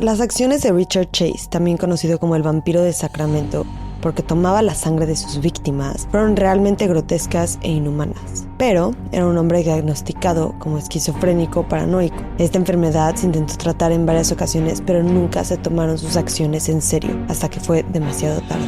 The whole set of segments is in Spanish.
Las acciones de Richard Chase, también conocido como el vampiro de Sacramento, porque tomaba la sangre de sus víctimas, fueron realmente grotescas e inhumanas. Pero era un hombre diagnosticado como esquizofrénico paranoico. Esta enfermedad se intentó tratar en varias ocasiones, pero nunca se tomaron sus acciones en serio, hasta que fue demasiado tarde.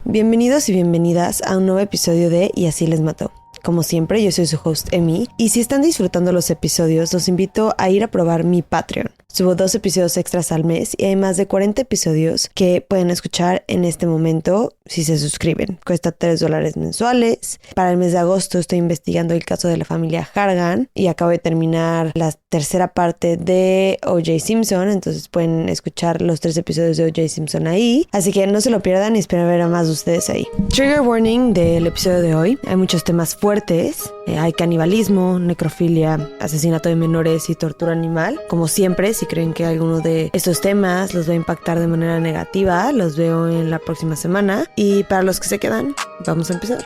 Bienvenidos y bienvenidas a un nuevo episodio de Y así les mató. Como siempre, yo soy su host Emi, y si están disfrutando los episodios, los invito a ir a probar mi Patreon. Subo 2 episodios extras al mes y hay más de 40 episodios que pueden escuchar en este momento si se suscriben. Cuesta $3 mensuales. Para el mes de agosto estoy investigando el caso de la familia Hargan y acabo de terminar la tercera parte de O.J. Simpson, entonces pueden escuchar los 3 episodios de O.J. Simpson ahí. Así que no se lo pierdan y espero ver a más de ustedes ahí. Trigger warning del episodio de hoy. Hay muchos temas fuertes. Hay canibalismo, necrofilia, asesinato de menores y tortura animal. Como siempre, si creen que alguno de estos temas los va a impactar de manera negativa, los veo en la próxima semana. Y para los que se quedan, vamos a empezar.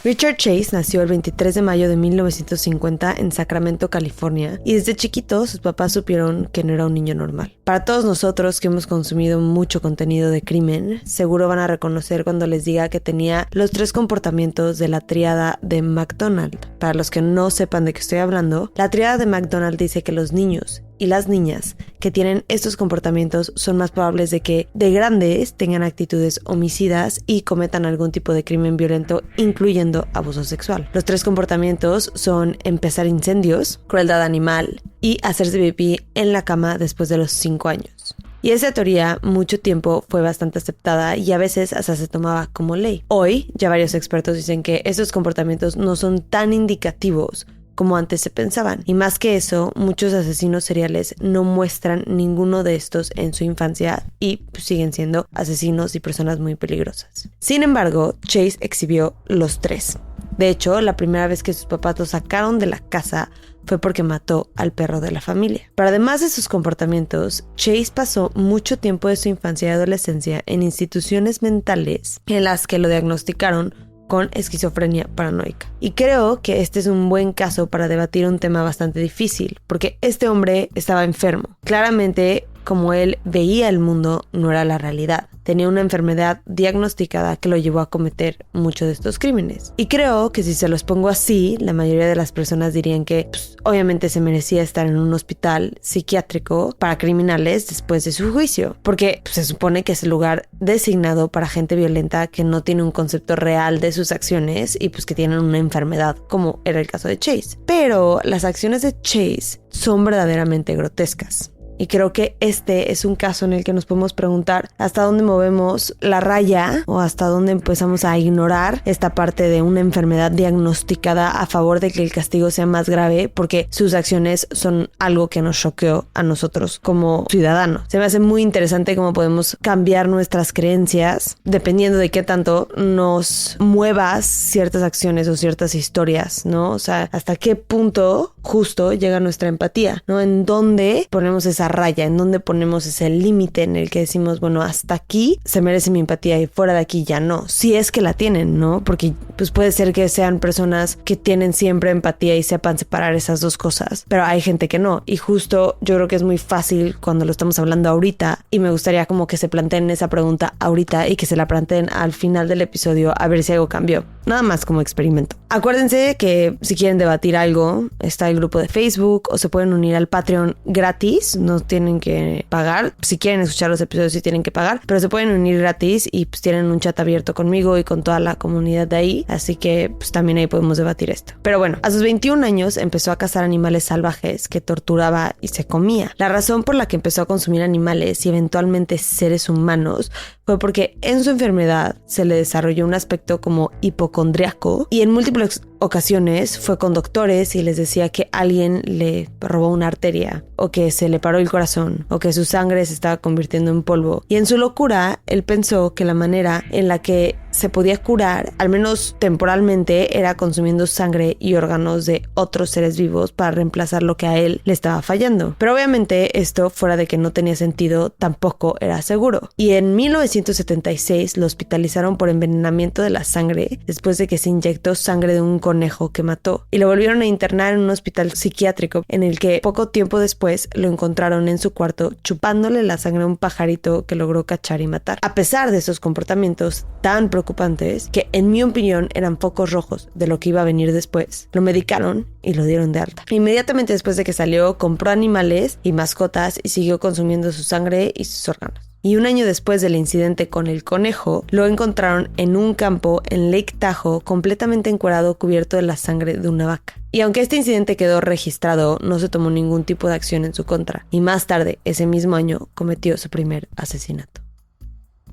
Richard Chase nació el 23 de mayo de 1950 en Sacramento, California, y desde chiquito sus papás supieron que no era un niño normal. Para todos nosotros que hemos consumido mucho contenido de crimen, seguro van a reconocer cuando les diga que tenía los 3 comportamientos de la tríada de McDonald. Para los que no sepan de qué estoy hablando, la tríada de McDonald dice que los niños y las niñas que tienen estos comportamientos son más probables de que de grandes tengan actitudes homicidas y cometan algún tipo de crimen violento, incluyendo abuso sexual. Los 3 comportamientos son empezar incendios, crueldad animal y hacerse pipí en la cama después de los 5 años. Y esa teoría mucho tiempo fue bastante aceptada y a veces hasta se tomaba como ley. Hoy ya varios expertos dicen que esos comportamientos no son tan indicativos como antes se pensaban. Y más que eso, muchos asesinos seriales no muestran ninguno de estos en su infancia y siguen siendo asesinos y personas muy peligrosas. Sin embargo, Chase exhibió los 3. De hecho, la primera vez que sus papás lo sacaron de la casa fue porque mató al perro de la familia. Pero además de sus comportamientos, Chase pasó mucho tiempo de su infancia y adolescencia en instituciones mentales en las que lo diagnosticaron con esquizofrenia paranoica. Y creo que este es un buen caso para debatir un tema bastante difícil, porque este hombre estaba enfermo. Claramente, como él veía el mundo, no era la realidad. Tenía una enfermedad diagnosticada que lo llevó a cometer muchos de estos crímenes. Y creo que si se los pongo así, la mayoría de las personas dirían que obviamente se merecía estar en un hospital psiquiátrico para criminales después de su juicio, porque se supone que es el lugar designado para gente violenta que no tiene un concepto real de sus acciones y que tienen una enfermedad, como era el caso de Chase. Pero las acciones de Chase son verdaderamente grotescas. Y creo que este es un caso en el que nos podemos preguntar hasta dónde movemos la raya o hasta dónde empezamos a ignorar esta parte de una enfermedad diagnosticada a favor de que el castigo sea más grave, porque sus acciones son algo que nos choqueó a nosotros como ciudadanos. Se me hace muy interesante cómo podemos cambiar nuestras creencias dependiendo de qué tanto nos muevas ciertas acciones o ciertas historias, ¿no? O sea, hasta qué punto justo llega nuestra empatía, ¿no? En dónde ponemos esa raya, en donde ponemos ese límite en el que decimos, bueno, hasta aquí se merece mi empatía y fuera de aquí ya no. Si es que la tienen, ¿no? Porque puede ser que sean personas que tienen siempre empatía y sepan separar esas dos cosas, pero hay gente que no. Y justo yo creo que es muy fácil cuando lo estamos hablando ahorita, y me gustaría como que se planteen esa pregunta ahorita y que se la planteen al final del episodio a ver si algo cambió. Nada más como experimento. Acuérdense que si quieren debatir algo, está el grupo de Facebook o se pueden unir al Patreon gratis. No tienen que pagar. Si quieren escuchar los episodios sí tienen que pagar, pero se pueden unir gratis y tienen un chat abierto conmigo y con toda la comunidad de ahí, así que también ahí podemos debatir esto. Pero bueno, a sus 21 años empezó a cazar animales salvajes que torturaba y se comía. La razón por la que empezó a consumir animales y eventualmente seres humanos fue porque en su enfermedad se le desarrolló un aspecto como hipocondriaco y en múltiples ocasiones fue con doctores y les decía que alguien le robó una arteria o que se le paró el corazón o que su sangre se estaba convirtiendo en polvo. Y en su locura, él pensó que la manera en la que se podía curar, al menos temporalmente, era consumiendo sangre y órganos de otros seres vivos para reemplazar lo que a él le estaba fallando. Pero obviamente esto, fuera de que no tenía sentido, tampoco era seguro. Y en 1976 lo hospitalizaron por envenenamiento de la sangre después de que se inyectó sangre de un conejo que mató. Y lo volvieron a internar en un hospital psiquiátrico en el que poco tiempo después lo encontraron en su cuarto chupándole la sangre a un pajarito que logró cachar y matar. A pesar de esos comportamientos tan preocupantes, que en mi opinión eran focos rojos de lo que iba a venir después, lo medicaron y lo dieron de alta. Inmediatamente después de que salió, compró animales y mascotas y siguió consumiendo su sangre y sus órganos. Y un año después del incidente con el conejo, lo encontraron en un campo en Lake Tahoe completamente encuerado, cubierto de la sangre de una vaca. Y aunque este incidente quedó registrado, no se tomó ningún tipo de acción en su contra. Y más tarde, ese mismo año, cometió su primer asesinato.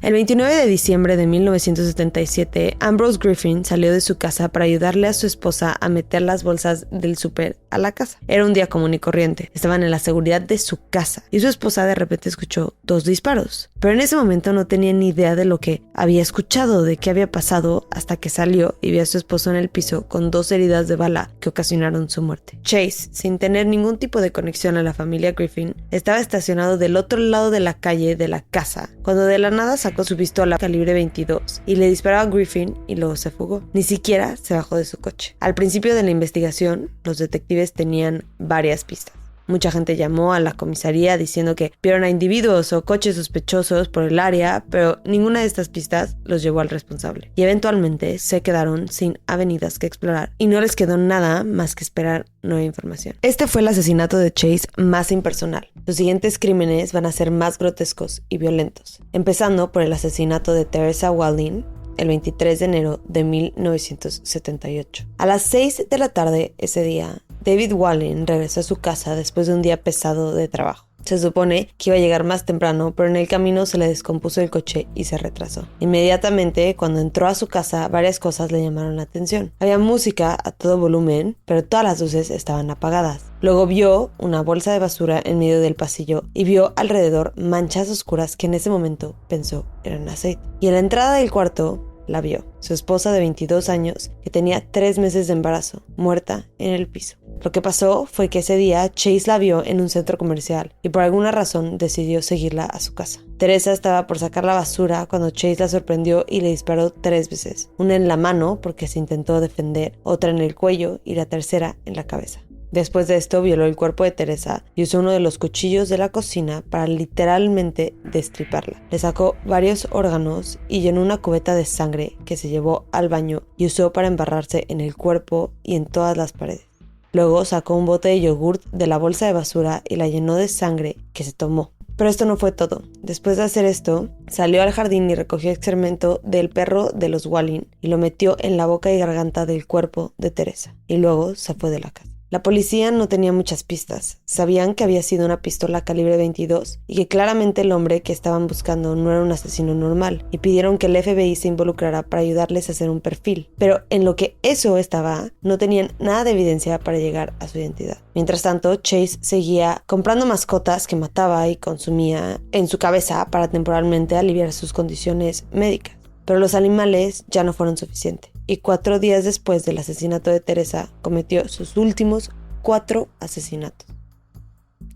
El 29 de diciembre de 1977, Ambrose Griffin salió de su casa para ayudarle a su esposa a meter las bolsas del súper a la casa. Era un día común y corriente. Estaban en la seguridad de su casa y su esposa de repente escuchó 2 disparos. Pero en ese momento no tenía ni idea de lo que había escuchado, de qué había pasado, hasta que salió y vio a su esposo en el piso con 2 heridas de bala que ocasionaron su muerte. Chase, sin tener ningún tipo de conexión a la familia Griffin, estaba estacionado del otro lado de la calle de la casa, cuando de la nada sacó su pistola calibre 22 y le disparó a Griffin y luego se fugó. Ni siquiera se bajó de su coche. Al principio de la investigación, los detectives tenían varias pistas. Mucha gente llamó a la comisaría diciendo que vieron a individuos o coches sospechosos por el área, pero ninguna de estas pistas los llevó al responsable. Y eventualmente se quedaron sin avenidas que explorar y no les quedó nada más que esperar nueva información. Este fue el asesinato de Chase más impersonal. Los siguientes crímenes van a ser más grotescos y violentos, empezando por el asesinato de Teresa Wallin el 23 de enero de 1978. A las 6 de la tarde ese día, David Wallin regresó a su casa después de un día pesado de trabajo. Se supone que iba a llegar más temprano, pero en el camino se le descompuso el coche y se retrasó. Inmediatamente, cuando entró a su casa, varias cosas le llamaron la atención. Había música a todo volumen, pero todas las luces estaban apagadas. Luego vio una bolsa de basura en medio del pasillo y vio alrededor manchas oscuras que en ese momento pensó eran aceite. Y en la entrada del cuarto la vio, su esposa de 22 años, que tenía 3 meses de embarazo, muerta en el piso. Lo que pasó fue que ese día Chase la vio en un centro comercial y por alguna razón decidió seguirla a su casa. Teresa estaba por sacar la basura cuando Chase la sorprendió y le disparó 3 veces. Una en la mano porque se intentó defender, otra en el cuello y la tercera en la cabeza. Después de esto violó el cuerpo de Teresa y usó uno de los cuchillos de la cocina para literalmente destriparla. Le sacó varios órganos y llenó una cubeta de sangre que se llevó al baño y usó para embarrarse en el cuerpo y en todas las paredes. Luego sacó un bote de yogurt de la bolsa de basura y la llenó de sangre que se tomó. Pero esto no fue todo. Después de hacer esto, salió al jardín y recogió excremento del perro de los Wallin y lo metió en la boca y garganta del cuerpo de Teresa. Y luego se fue de la casa. La policía no tenía muchas pistas. Sabían que había sido una pistola calibre 22 y que claramente el hombre que estaban buscando no era un asesino normal y pidieron que el FBI se involucrara para ayudarles a hacer un perfil. Pero en lo que eso estaba, no tenían nada de evidencia para llegar a su identidad. Mientras tanto, Chase seguía comprando mascotas que mataba y consumía en su cabeza para temporalmente aliviar sus condiciones médicas. Pero los animales ya no fueron suficientes. Y 4 días después del asesinato de Teresa, cometió sus últimos 4 asesinatos.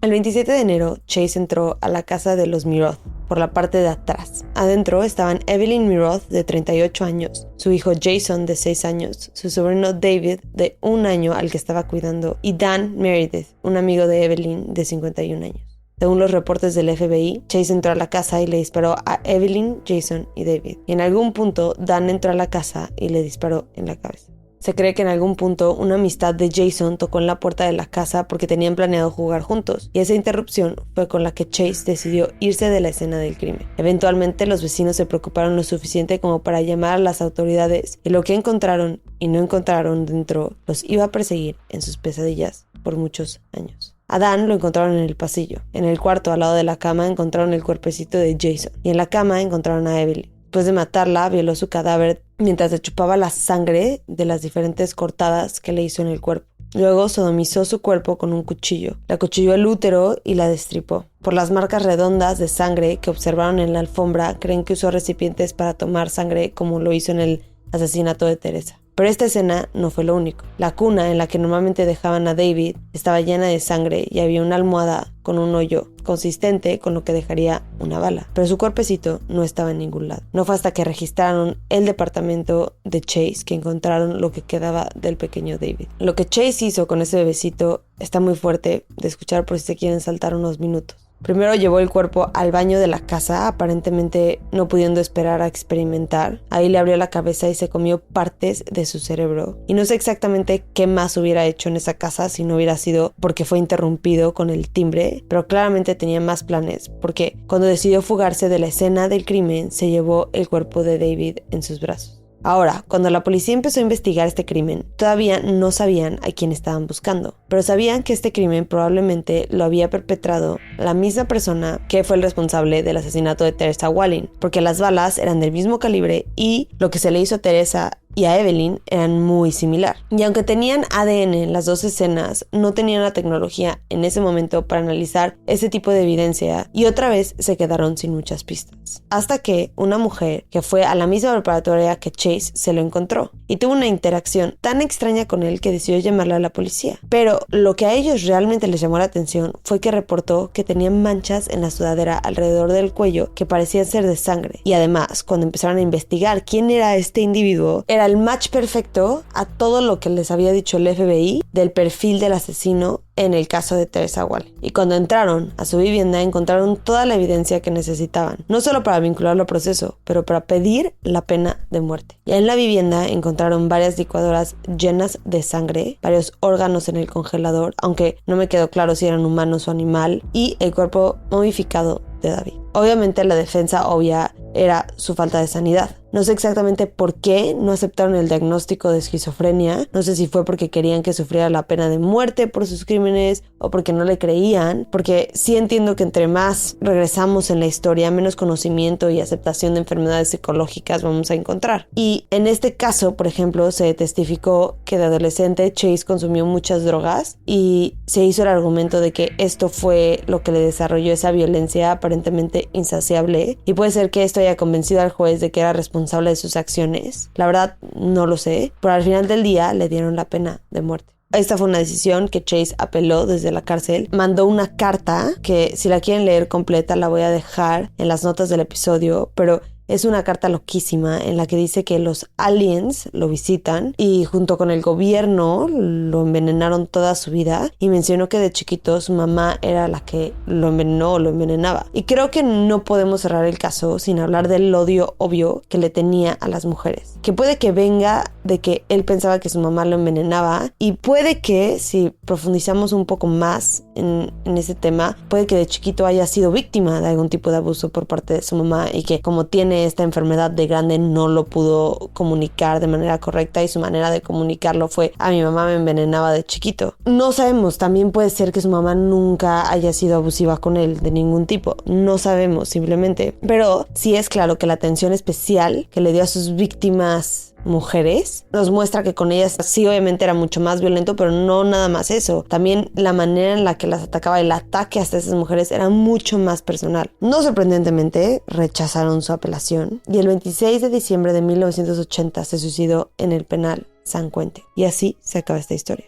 El 27 de enero, Chase entró a la casa de los Miroth por la parte de atrás. Adentro estaban Evelyn Miroth, de 38 años, su hijo Jason, de 6 años, su sobrino David, de 1 año, al que estaba cuidando, y Dan Meredith, un amigo de Evelyn, de 51 años. Según los reportes del FBI, Chase entró a la casa y le disparó a Evelyn, Jason y David. Y en algún punto, Dan entró a la casa y le disparó en la cabeza. Se cree que en algún punto una amistad de Jason tocó en la puerta de la casa porque tenían planeado jugar juntos, y esa interrupción fue con la que Chase decidió irse de la escena del crimen. Eventualmente los vecinos se preocuparon lo suficiente como para llamar a las autoridades, y lo que encontraron y no encontraron dentro los iba a perseguir en sus pesadillas por muchos años. A Dan lo encontraron en el pasillo. En el cuarto al lado de la cama encontraron el cuerpecito de Jason, y en la cama encontraron a Evelyn. Después de matarla, violó su cadáver mientras le chupaba la sangre de las diferentes cortadas que le hizo en el cuerpo. Luego sodomizó su cuerpo con un cuchillo. Le acuchilló el útero y la destripó. Por las marcas redondas de sangre que observaron en la alfombra, creen que usó recipientes para tomar sangre como lo hizo en el asesinato de Teresa. Pero esta escena no fue lo único. La cuna en la que normalmente dejaban a David estaba llena de sangre y había una almohada con un hoyo consistente con lo que dejaría una bala. Pero su cuerpecito no estaba en ningún lado. No fue hasta que registraron el departamento de Chase que encontraron lo que quedaba del pequeño David. Lo que Chase hizo con ese bebecito está muy fuerte de escuchar por si se quieren saltar unos minutos. Primero llevó el cuerpo al baño de la casa, aparentemente no pudiendo esperar a experimentar. Ahí le abrió la cabeza y se comió partes de su cerebro. Y no sé exactamente qué más hubiera hecho en esa casa si no hubiera sido porque fue interrumpido con el timbre, pero claramente tenía más planes, porque cuando decidió fugarse de la escena del crimen, se llevó el cuerpo de David en sus brazos. Ahora, cuando la policía empezó a investigar este crimen, todavía no sabían a quién estaban buscando, pero sabían que este crimen probablemente lo había perpetrado la misma persona que fue el responsable del asesinato de Teresa Wallin, porque las balas eran del mismo calibre y lo que se le hizo a Teresa y a Evelyn eran muy similar. Y aunque tenían ADN en las dos escenas, no tenían la tecnología en ese momento para analizar ese tipo de evidencia y otra vez se quedaron sin muchas pistas. Hasta que una mujer que fue a la misma preparatoria que Chase se lo encontró y tuvo una interacción tan extraña con él que decidió llamarle a la policía. Pero lo que a ellos realmente les llamó la atención fue que reportó que tenía manchas en la sudadera alrededor del cuello que parecían ser de sangre. Y además, cuando empezaron a investigar quién era este individuo, era el match perfecto a todo lo que les había dicho el FBI del perfil del asesino en el caso de Teresa Wallin. Y cuando entraron a su vivienda encontraron toda la evidencia que necesitaban, no solo para vincularlo al proceso, pero para pedir la pena de muerte. Y en la vivienda encontraron varias licuadoras llenas de sangre, varios órganos en el congelador, aunque no me quedó claro si eran humanos o animal, y el cuerpo momificado de David. Obviamente la defensa obvia era su falta de sanidad. No sé exactamente por qué no aceptaron el diagnóstico de esquizofrenia. No sé si fue porque querían que sufriera la pena de muerte por sus crímenes o porque no le creían. Porque sí entiendo que entre más regresamos en la historia, menos conocimiento y aceptación de enfermedades psicológicas vamos a encontrar. Y en este caso, por ejemplo, se testificó que de adolescente Chase consumió muchas drogas y se hizo el argumento de que esto fue lo que le desarrolló esa violencia aparentemente insaciable. Y puede ser que esto haya convencido al juez de que era responsable de sus acciones. La verdad no lo sé, pero al final del día le dieron la pena de muerte. Esta fue una decisión que Chase apeló desde la cárcel. Mandó una carta que, si la quieren leer completa, la voy a dejar en las notas del episodio, pero es una carta loquísima en la que dice que los aliens lo visitan y junto con el gobierno lo envenenaron toda su vida, y mencionó que de chiquito su mamá era la que lo envenenó o lo envenenaba. Y creo que no podemos cerrar el caso sin hablar del odio obvio que le tenía a las mujeres, que puede que venga de que él pensaba que su mamá lo envenenaba, y puede que, si profundizamos un poco más en ese tema, puede que de chiquito haya sido víctima de algún tipo de abuso por parte de su mamá y que como tiene esta enfermedad de grande no lo pudo comunicar de manera correcta y su manera de comunicarlo fue: a mi mamá me envenenaba de chiquito. No sabemos, también puede ser que su mamá nunca haya sido abusiva con él de ningún tipo, no sabemos simplemente, pero sí es claro que la atención especial que le dio a sus víctimas mujeres nos muestra que con ellas sí obviamente era mucho más violento, pero no nada más eso, también la manera en la que las atacaba, el ataque hasta esas mujeres era mucho más personal. No sorprendentemente rechazaron su apelación y el 26 de diciembre de 1980 se suicidó en el penal San Quentin, y así se acaba esta historia.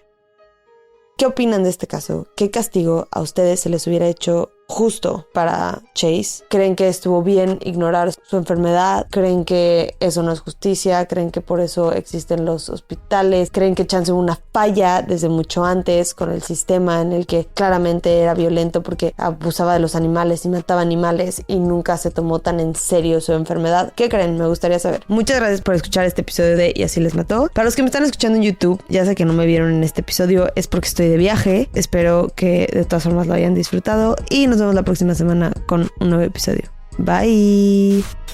¿Qué opinan de este caso? ¿Qué castigo a ustedes se les hubiera hecho justo para Chase? ¿Creen que estuvo bien ignorar su enfermedad? ¿Creen que eso no es justicia? ¿Creen que por eso existen los hospitales? ¿Creen que chance hubo una falla desde mucho antes con el sistema en el que claramente era violento porque abusaba de los animales y mataba animales y nunca se tomó tan en serio su enfermedad? ¿Qué creen? Me gustaría saber. Muchas gracias por escuchar este episodio de Y así les mató. Para los que me están escuchando en YouTube, ya sé que no me vieron en este episodio, es porque estoy de viaje. Espero que de todas formas lo hayan disfrutado y nos vemos la próxima semana con un nuevo episodio. Bye.